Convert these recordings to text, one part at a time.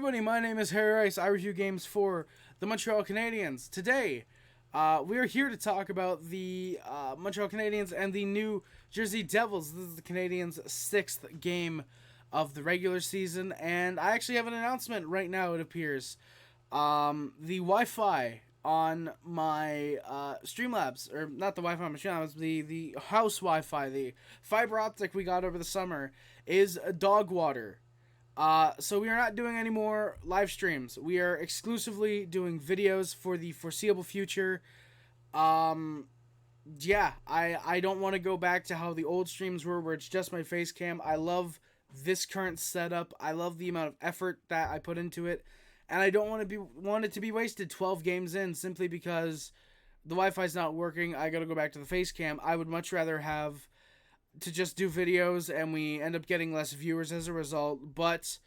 everybody, my name is Harry Rice. I review games for the Montreal Canadiens. Today, we are here to talk about the Montreal Canadiens and the New Jersey Devils. This is the Canadiens' 6th game of the regular season, and I actually have an announcement right now, it appears. The Wi-Fi on my Streamlabs, or not the Wi-Fi on my Streamlabs, the house Wi-Fi, the fiber optic we got over the summer, is dog water. So we are not doing any more live streams. We are exclusively doing videos for the foreseeable future. Yeah, I don't want to go back to how the old streams were, where it's just my face cam. I love this current setup. I love the amount of effort that I put into it, and I don't want it to be wasted 12 games in simply because the Wi-Fi's not working. I gotta go back to the face cam. I would much rather have to just do videos, and we end up getting less viewers as a result, but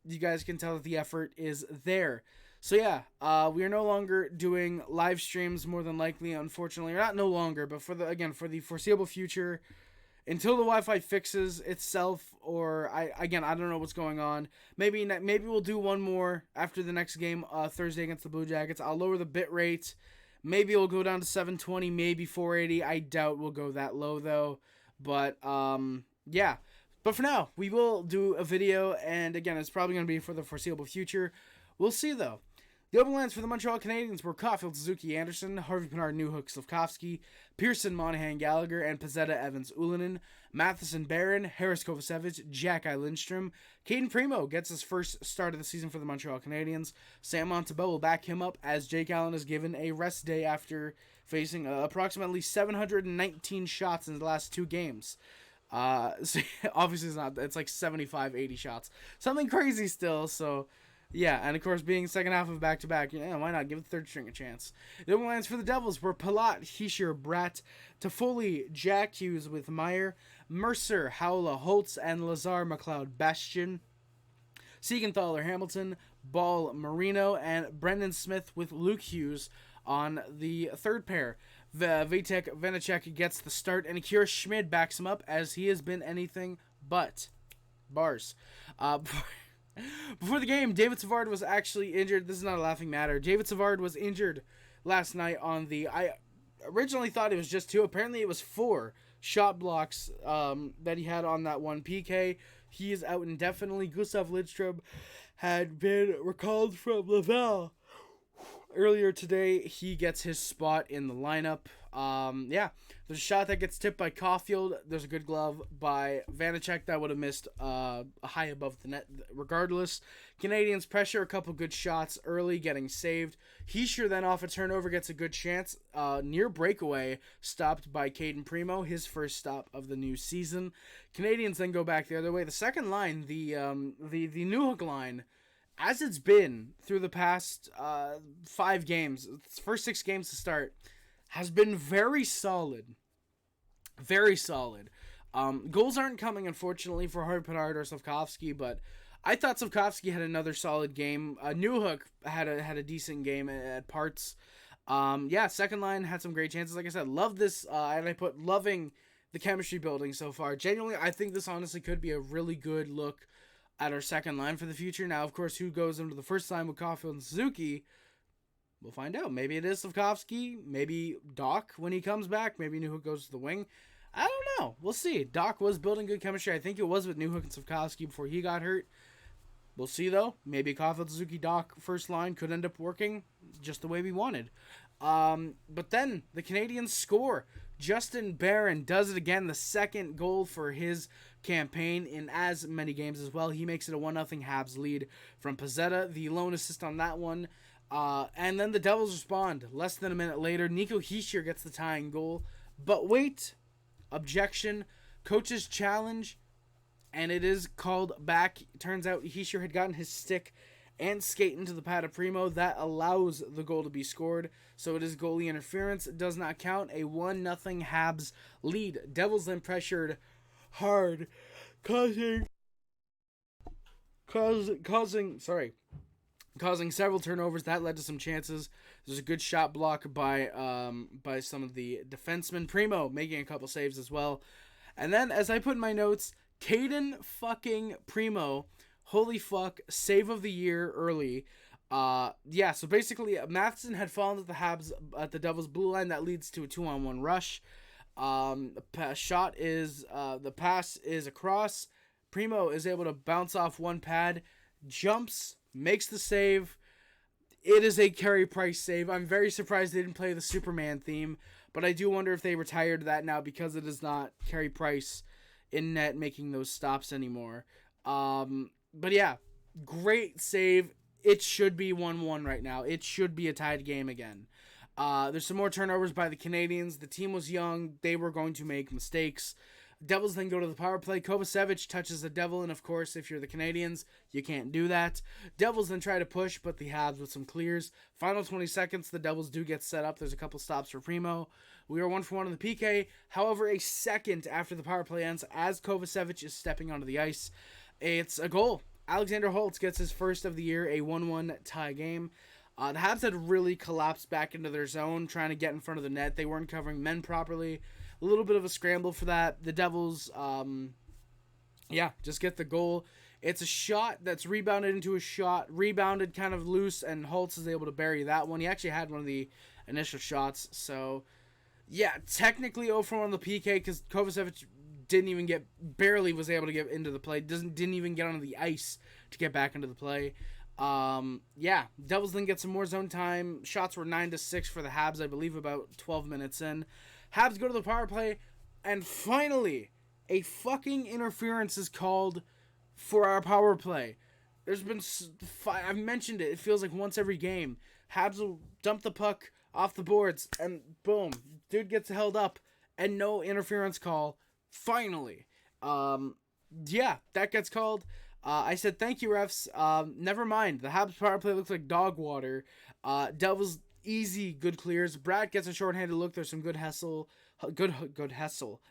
you guys can tell that the effort is there. So yeah, we are no longer doing live streams, more than likely, unfortunately, or not no longer, but for the foreseeable future, until the Wi-Fi fixes itself, or I don't know what's going on. Maybe we'll do one more after the next game, Thursday against the Blue Jackets. I'll lower the bit rate. Maybe it'll go down to 720, maybe 480. I doubt we'll go that low though. But, yeah. But for now, we will do a video, and again, it's probably going to be for the foreseeable future. We'll see, though. The open lines for the Montreal Canadiens were Caulfield, Suzuki, Anderson, Harvey Pinard, Newhook, Slafkovsky, Pearson, Monahan, Gallagher, and Pezzetta, Evans, Ullinen, Matheson, Barron, Harris, Kovacevic, Jack-I, Lindstrom. Caden Primo gets his first start of the season for the Montreal Canadiens. Sam Montembeault will back him up as Jake Allen is given a rest day after facing approximately 719 shots in the last 2 games. So obviously it's like 75, 80 shots. Something crazy still, so yeah, and of course being second half of back-to-back, why not give the third string a chance. The open lines for the Devils were Palat, Hischier, Bratt, Toffoli, Jack Hughes with Meyer, Mercer, Howla, Holtz, and Lazar, McLeod, Bastian, Siegenthaler, Hamilton, Ball, Marino, and Brendan Smith with Luke Hughes on the third pair. Vitek Vanacek gets the start, and Akira Schmid backs him up as he has been anything but bars. Before the game, David Savard was actually injured. This is not a laughing matter. David Savard was injured last night on the... I originally thought it was just 2. Apparently it was 4 shot blocks that he had on that one PK. He is out indefinitely. Gustav Lidstrom had been recalled from Laval earlier today. He gets his spot in the lineup. Yeah, there's a shot that gets tipped by Caulfield. There's a good glove by Vanacek that would have missed a high above the net regardless. Canadiens pressure a couple good shots early, getting saved. Hischier then off a turnover gets a good chance. Near breakaway, stopped by Caden Primo, his first stop of the new season. Canadiens then go back the other way. The second line, the Newhook line, as it's been through the past 5 games, first 6 games to start, has been very solid. Very solid. Goals aren't coming, unfortunately, for Harvey Pinard or Slafkovsky, but I thought Slafkovsky had another solid game. Newhook had a decent game at parts. Yeah, second line had some great chances. Like I said, love this, and I put loving the chemistry building so far. Genuinely, I think this honestly could be a really good look at our second line for the future. Now, of course, who goes into the first line with Caulfield and Suzuki? We'll find out. Maybe it is Slafkovsky. Maybe Doc when he comes back. Maybe Newhook goes to the wing. I don't know. We'll see. Doc was building good chemistry. I think it was with Newhook and Slafkovsky before he got hurt. We'll see, though. Maybe Caulfield, Suzuki, Doc first line could end up working just the way we wanted. But then the Canadiens score. Justin Barron does it again. The second goal for his campaign in as many games as well. He makes it a 1-0 Habs lead from Pezzetta. The lone assist on that one. And then the Devils respond. Less than a minute later, Nico Hischier gets the tying goal. But wait, objection, coach's challenge, and it is called back. Turns out Hischier had gotten his stick and skate into the pad of Primo. That allows the goal to be scored. So it is goalie interference. It does not count. A 1-0 Habs lead. Devils then pressured hard, causing several turnovers. That led to some chances. There's a good shot block by some of the defensemen. Primo making a couple saves as well. And then, as I put in my notes, Caden fucking Primo Holy fuck, save of the year early. Yeah, so basically, Matheson had fallen at the Habs at the Devils' blue line. That leads to a 2-on-1 rush. The pass is across. Primo is able to bounce off one pad, jumps, makes the save. It is a Carey Price save. I'm very surprised they didn't play the Superman theme, but I do wonder if they retired that now because it is not Carey Price in net making those stops anymore. But yeah, great save. It should be 1-1 right now. It should be a tied game again. There's some more turnovers by the Canadiens. The team was young. They were going to make mistakes. Devils then go to the power play. Kovacevic touches the Devil, and of course, if you're the Canadiens, you can't do that. Devils then try to push, but the Habs with some clears. Final 20 seconds, the Devils do get set up. There's a couple stops for Primo. We are 1-for-1 on the PK. However, a second after the power play ends, as Kovacevic is stepping onto the ice, it's a goal. Alexander Holtz gets his first of the year, a 1-1 tie game. The Habs had really collapsed back into their zone, trying to get in front of the net. They weren't covering men properly. A little bit of a scramble for that. The Devils, just get the goal. It's a shot that's rebounded into a shot, rebounded kind of loose, and Holtz is able to bury that one. He actually had one of the initial shots. So, yeah, technically 0-for-1 on the PK because Kovacevic barely was able to get into the play. Didn't even get onto the ice to get back into the play. Devils then get some more zone time. Shots were 9-6 for the Habs, I believe, about 12 minutes in. Habs go to the power play, and finally, a fucking interference is called for our power play. There's been, I've mentioned it, it feels like once every game. Habs will dump the puck off the boards, and boom, dude gets held up, and no interference call. Finally. That gets called. I said, thank you, refs. Never mind. The Habs power play looks like dog water. Devils, easy, good clears. Brad gets a shorthanded look. There's some good hustle.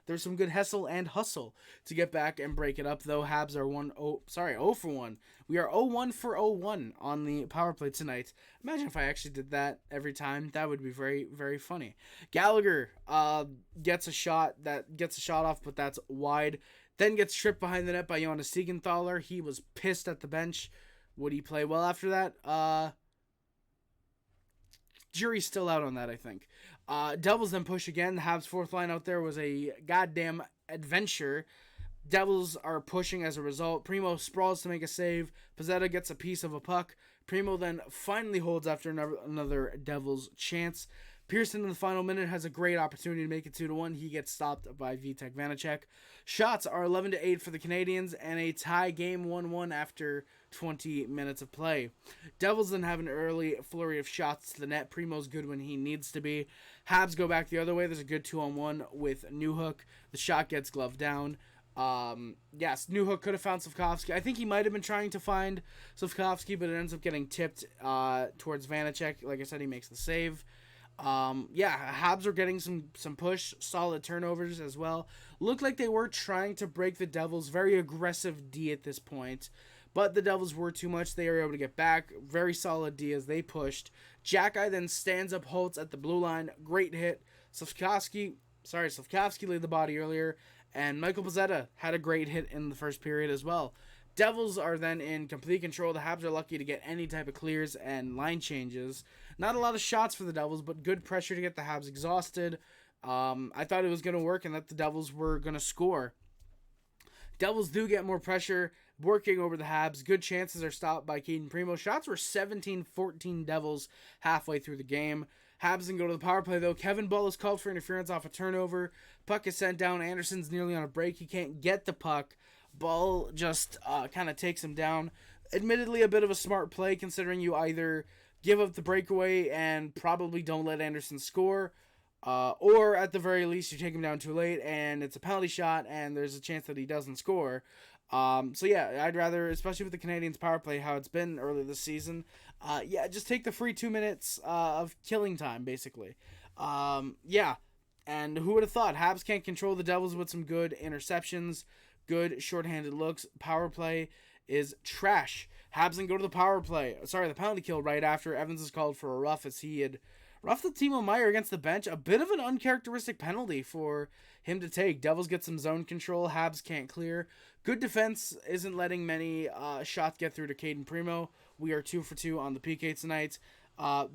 There's some good hustle and hustle to get back and break it up, though. Habs are 0-for-1. We are 0-1-for-0-1 on the power play tonight. Imagine if I actually did that every time. That would be very, very funny. Gallagher gets a shot off, but that's wide. Then gets tripped behind the net by Jonas Siegenthaler. He was pissed at the bench. Would he play well after that? Jury's still out on that, I think. Devils then push again. The Habs' fourth line out there was a goddamn adventure. Devils are pushing as a result. Primo sprawls to make a save. Pezzetta gets a piece of a puck. Primo then finally holds after another Devils chance. Pearson in the final minute has a great opportunity to make it 2-1. He gets stopped by Vitek Vanacek. Shots are 11-8 for the Canadiens and a tie game 1-1 after 20 minutes of play. Devils then have an early flurry of shots to the net. Primo's good when he needs to be. Habs go back the other way. There's a good 2-on-1 with Newhook. The shot gets gloved down. Newhook could have found Slafkovsky. I think he might have been trying to find Slafkovsky, but it ends up getting tipped towards Vanacek. Like I said, he makes the save. Habs are getting some push, solid turnovers as well. Looked like they were trying to break the Devils' very aggressive D at this point, but the Devils were too much. They were able to get back. Very solid D as they pushed. Jackeye then stands up Holtz at the blue line. Great hit. Slafkovsky laid the body earlier, and Michael Pezzetta had a great hit in the first period as well. Devils are then in complete control. The Habs are lucky to get any type of clears and line changes. Not a lot of shots for the Devils, but good pressure to get the Habs exhausted. I thought it was going to work and that the Devils were going to score. Devils do get more pressure, working over the Habs. Good chances are stopped by Keaton Primo. Shots were 17-14 Devils halfway through the game. Habs then go to the power play, though. Kevin Bull is called for interference off a turnover. Puck is sent down. Anderson's nearly on a break. He can't get the puck. Bull just kind of takes him down. Admittedly, a bit of a smart play considering you either give up the breakaway and probably don't let Anderson score, or at the very least you take him down too late and it's a penalty shot and there's a chance that he doesn't score. I'd rather, especially with the Canadiens power play, how it's been earlier this season, just take the free 2 minutes of killing time, basically. And who would have thought? Habs can't control the Devils with some good interceptions, good shorthanded looks. Power play is trash. Habs then go to the the penalty kill right after. Evans is called for a rough as he had Roughed Timo Meier against the bench. A bit of an uncharacteristic penalty for him to take. Devils get some zone control. Habs can't clear. Good defense isn't letting many shots get through to Caden Primo. We are 2 for 2 on the PK tonight.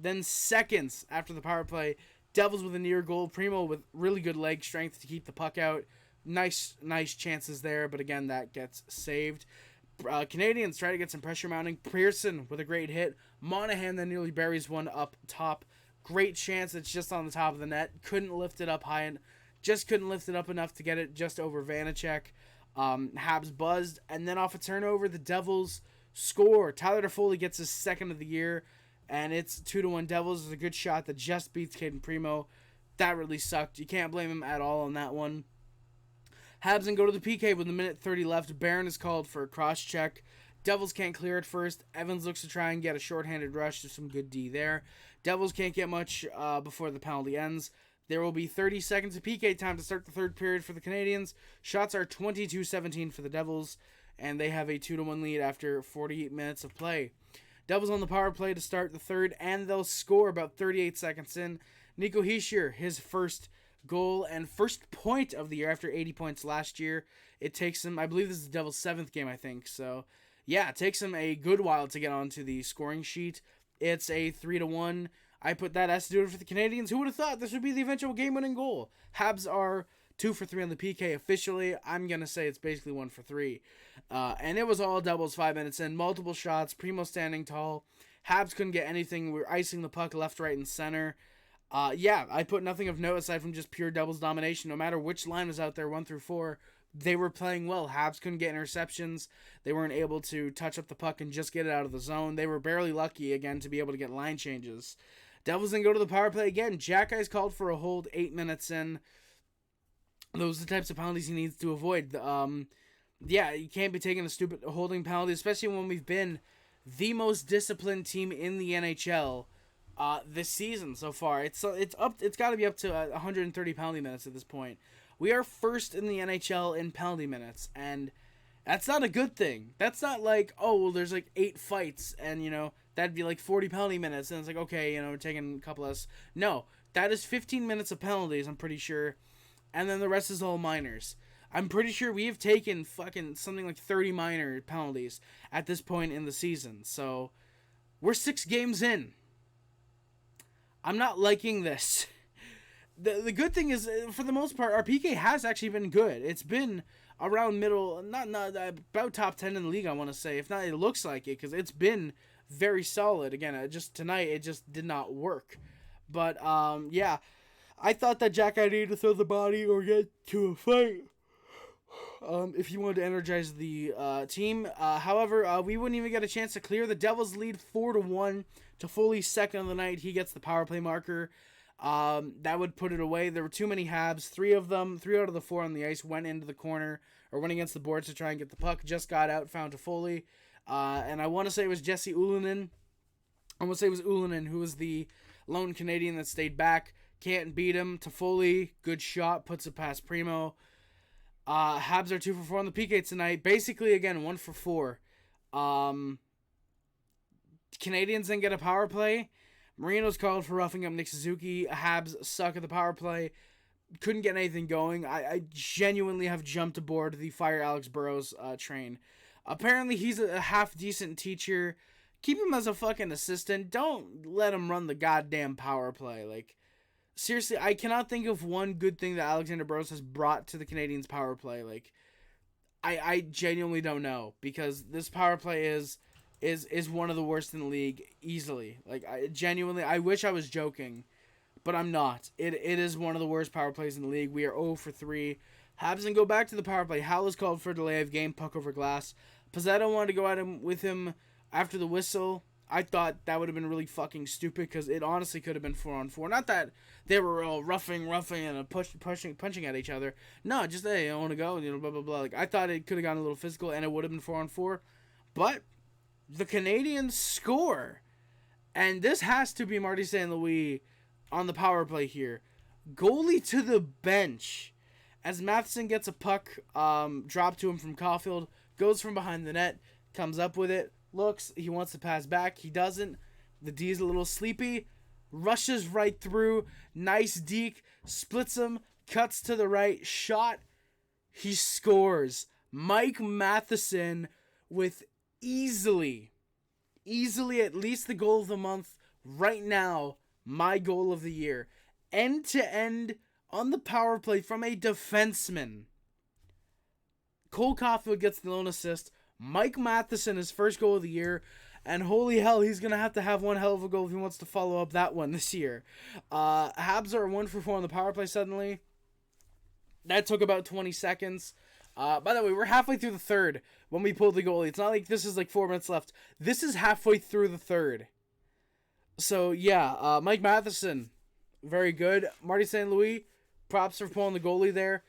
Then seconds after the power play, Devils with a near goal. Primo with really good leg strength to keep the puck out. Nice chances there, but again, that gets saved. Canadians try to get some pressure mounting. Pearson with a great hit. Monahan then nearly buries one up top. Great chance. It's just on the top of the net. Couldn't lift it up high and just couldn't lift it up enough to get it just over Vanacek. Habs buzzed, and then off a turnover, the Devils score. Tyler Toffoli gets his second of the year, and it's 2-1 Devils. It's a good shot that just beats Caden Primo. That really sucked. You can't blame him at all on that one. Habs then go to the PK with a minute 30 left. Barron is called for a cross check. Devils can't clear it first. Evans looks to try and get a shorthanded rush. There's some good D there. Devils can't get much before the penalty ends. There will be 30 seconds of PK time to start the third period for the Canadiens. Shots are 22-17 for the Devils, and they have a 2-1 lead after 48 minutes of play. Devils on the power play to start the third, and they'll score about 38 seconds in. Nico Hischier, his first goal and first point of the year after 80 points last year. It takes him, I believe this is the Devils' 7th game, I think. So, yeah, it takes him a good while to get onto the scoring sheet. It's a 3-1. I put that as to do it for the Canadiens. Who would have thought this would be the eventual game-winning goal? Habs are 2 for 3 on the PK officially. I'm going to say it's basically 1 for 3. And it was all doubles 5 minutes in. Multiple shots. Primo standing tall. Habs couldn't get anything. We were icing the puck left, right, and center. Yeah, I put nothing of note aside from just pure doubles domination. No matter which line was out there, 1 through 4, they were playing well. Habs couldn't get interceptions. They weren't able to touch up the puck and just get it out of the zone. They were barely lucky, again, to be able to get line changes. Devils then go to the power play again. Jack Eyes called for a hold 8 minutes in. Those are the types of penalties he needs to avoid. Yeah, you can't be taking a stupid holding penalty, especially when we've been the most disciplined team in the NHL this season so far. It's got to be up to 130 penalty minutes at this point. We are first in the NHL in penalty minutes, and that's not a good thing. That's not like, oh, well, there's like 8 fights, and, you know, that'd be like 40 penalty minutes, and it's like, okay, you know, we're taking a couple less. No, that is 15 minutes of penalties, I'm pretty sure, and then the rest is all minors. I'm pretty sure we have taken fucking something like 30 minor penalties at this point in the season, so we're 6 games in. I'm not liking this. The good thing is, for the most part, our PK has actually been good. It's been around middle, not about top 10 in the league, I want to say. If not, it looks like it, because it's been very solid. Again, just tonight, it just did not work. But, yeah, I thought that Jack I needed to throw the body or get to a fight if he wanted to energize the team. However, we wouldn't even get a chance to clear. The Devils lead 4-1. Toffoli's second of the night. He gets the power play marker. That would put it away. There were too many Habs. 3 out of the 4 on the ice went into the corner or went against the boards to try and get the puck. Just got out, found Toffoli. And I want to say it was Jesse Ullinen. I want to say it was Ullinen who was the lone Canadian that stayed back. Can't beat him. Toffoli, good shot, puts it past Primo. Habs are 2 for 4 on the PK tonight. Basically, again, 1 for 4. Canadians then get a power play. Marino's called for roughing up Nick Suzuki. Habs suck at the power play. Couldn't get anything going. I genuinely have jumped aboard the Fire Alex Burrows train. Apparently, he's a half-decent teacher. Keep him as a fucking assistant. Don't let him run the goddamn power play. Like, seriously, I cannot think of one good thing that Alexander Burrows has brought to the Canadiens' power play. Like, I genuinely don't know, because this power play is one of the worst in the league, easily. Like, I wish I was joking, but I'm not. It is one of the worst power plays in the league. We are 0 for 3. Habs then go back to the power play. Hal is called for a delay of game, puck over glass. Pizzetto wanted to go at him with him after the whistle. I thought that would have been really fucking stupid, because it honestly could have been 4-on-4. Not that they were all roughing and punching at each other. No, just, hey, I want to go, you know, blah, blah, blah. Like, I thought it could have gotten a little physical, and it would have been 4-on-4. But the Canadiens score. And this has to be Marty St. Louis on the power play here. Goalie to the bench. As Matheson gets a puck dropped to him from Caulfield, goes from behind the net, comes up with it, looks, he wants to pass back, he doesn't. The D's a little sleepy, rushes right through. Nice deke, splits him, cuts to the right, shot. He scores. Mike Matheson with easily at least the goal of the month right now, my goal of the year. End to end on the power play from a defenseman. Cole Caulfield gets the lone assist. Mike Matheson, his first goal of the year. And holy hell, he's going to have one hell of a goal if he wants to follow up that one this year. Habs are 1 for 4 on the power play suddenly. That took about 20 seconds. By the way, we're halfway through the third when we pulled the goalie. It's not like this is like 4 minutes left. This is halfway through the third. So, yeah, Mike Matheson, very good. Marty St. Louis, props for pulling the goalie there.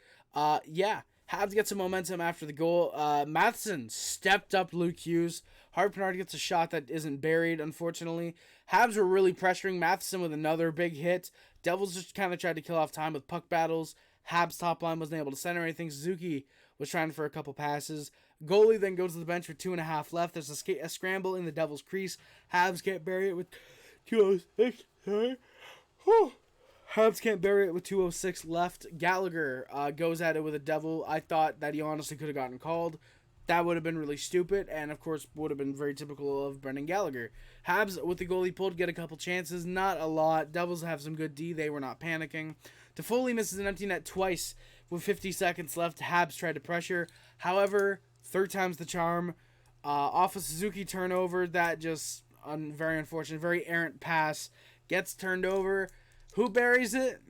Yeah, Habs get some momentum after the goal. Matheson stepped up Luke Hughes. Harpenard gets a shot that isn't buried, unfortunately. Habs were really pressuring Matheson with another big hit. Devils just kind of tried to kill off time with puck battles. Habs top line wasn't able to center anything. Suzuki was trying for a couple passes. Goalie then goes to the bench with 2.5 left. There's a scramble in the Devils' crease. Habs can't bury it with 2:06. Sorry. Habs can't bury it with 2:06 left. Gallagher goes at it with a Devil. I thought that he honestly could have gotten called. That would have been really stupid, and of course would have been very typical of Brendan Gallagher. Habs, with the goalie pulled, get a couple chances. Not a lot. Devils have some good D. They were not panicking. Toffoli misses an empty net twice with 50 seconds left. Habs tried to pressure. However, third time's the charm. Off a Suzuki turnover, that just very unfortunate, very errant pass. Gets turned over. Who buries it?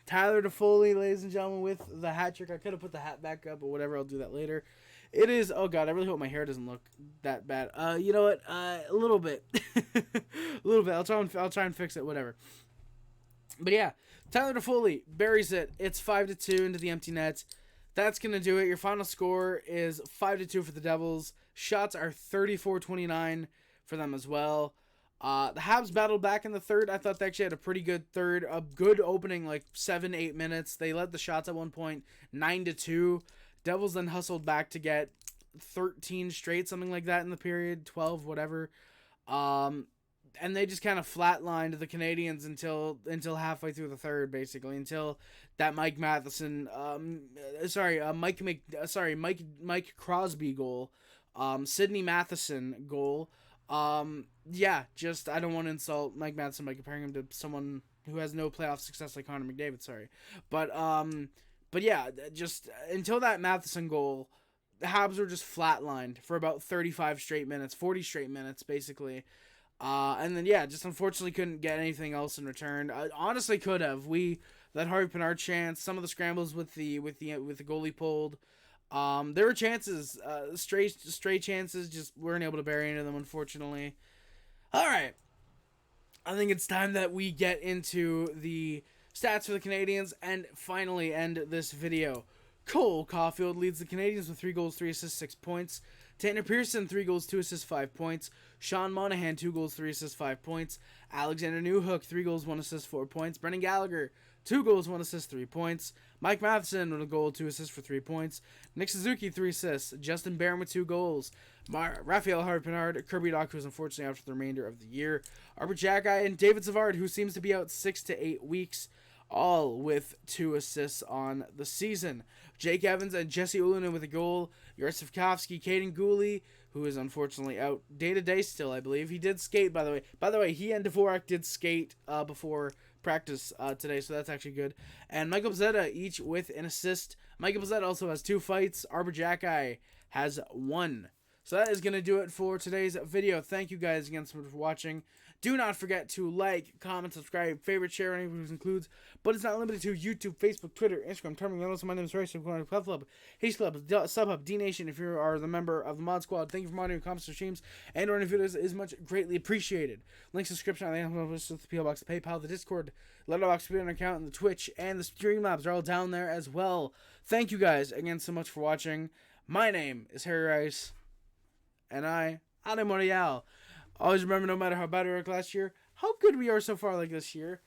Tyler Toffoli, ladies and gentlemen, with the hat trick. I could have put the hat back up, but whatever, I'll do that later. It is, oh god, I really hope my hair doesn't look that bad. You know what? A little bit. A little bit. I'll try and fix it, whatever. But yeah, Tyler Toffoli buries it. It's 5-2 into the empty net. That's going to do it. Your final score is 5-2 for the Devils. Shots are 34-29 for them as well. The Habs battled back in the third. I thought they actually had a pretty good third. A good opening, like 7-8 minutes. They led the shots at one point, 9-2. Devils then hustled back to get 13 straight, something like that in the period, 12, whatever. And they just kind of flatlined the Canadiens until halfway through the third, basically, until that Mike Matheson, Mike Crosby goal, Sidney Matheson goal. Yeah, just I don't want to insult Mike Matheson by comparing him to someone who has no playoff success like Connor McDavid. Sorry, but yeah, just until that Matheson goal, the Habs were just flatlined for about 35 straight minutes, 40 straight minutes, basically. And then, yeah, just unfortunately couldn't get anything else in return. Honestly could have. That Harpenard chance, some of the scrambles with the goalie pulled. There were chances, stray chances, just weren't able to bury into them, unfortunately. All right. I think it's time that we get into the stats for the Canadiens and finally end this video. Cole Caulfield leads the Canadiens with 3 goals, 3 assists, 6 points. Tanner Pearson, 3 goals, 2 assists, 5 points. Sean Monahan, 2 goals, 3 assists, 5 points. Alexander Newhook, 3 goals, 1 assist, 4 points. Brendan Gallagher, 2 goals, 1 assist, 3 points. Mike Matheson with a goal, 2 assists for 3 points. Nick Suzuki, 3 assists. Justin Barron with 2 goals. Raphael Harpenard, Kirby Dach, who's unfortunately out for the remainder of the year. Arbor Jacki and David Savard, who seems to be out 6 to 8 weeks, all with 2 assists on the season. Jake Evans and Jesse Ullinen with a goal. Yurtsevkovsky, Caden Gooley, who is unfortunately out day-to-day still, I believe. He did skate, by the way. By the way, he and Dvorak did skate before practice today, so that's actually good. And Michael Pezzetta, each with an assist. Michael Pezzetta also has 2 fights. Arbor Jacki has 1. So that is going to do it for today's video. Thank you guys again so much for watching. Do not forget to like, comment, subscribe, favorite, share, anything which includes, but it's not limited to YouTube, Facebook, Twitter, Instagram, Tumblr. Also, my name is Rice. I'm going to Club Club, Hischier Club, Subhub, D Nation. If you are the member of the Mod Squad, thank you for monitoring comments and streams, and or videos is much greatly appreciated. Links in the description on the PO Box, the PayPal, the Discord, Letterboxd, Twitter account, and the Twitch, and the Streamlabs are all down there as well. Thank you guys again so much for watching. My name is Harry Rice, and I'm Montreal. Always remember, no matter how bad we were last year, how good we are so far like this year.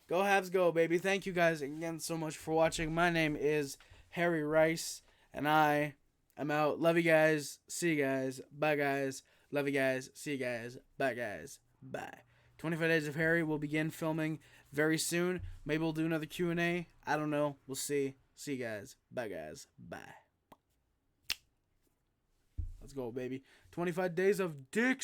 Go Habs, go, baby. Thank you guys again so much for watching. My name is Harry Rice, and I am out. Love you guys. See you guys. Bye, guys. Love you guys. See you guys. Bye, guys. Bye. 25 Days of Harry will begin filming very soon. Maybe we'll do another Q&A. I don't know. We'll see. See you guys. Bye, guys. Bye. Let's go, baby. 25 Days of Dick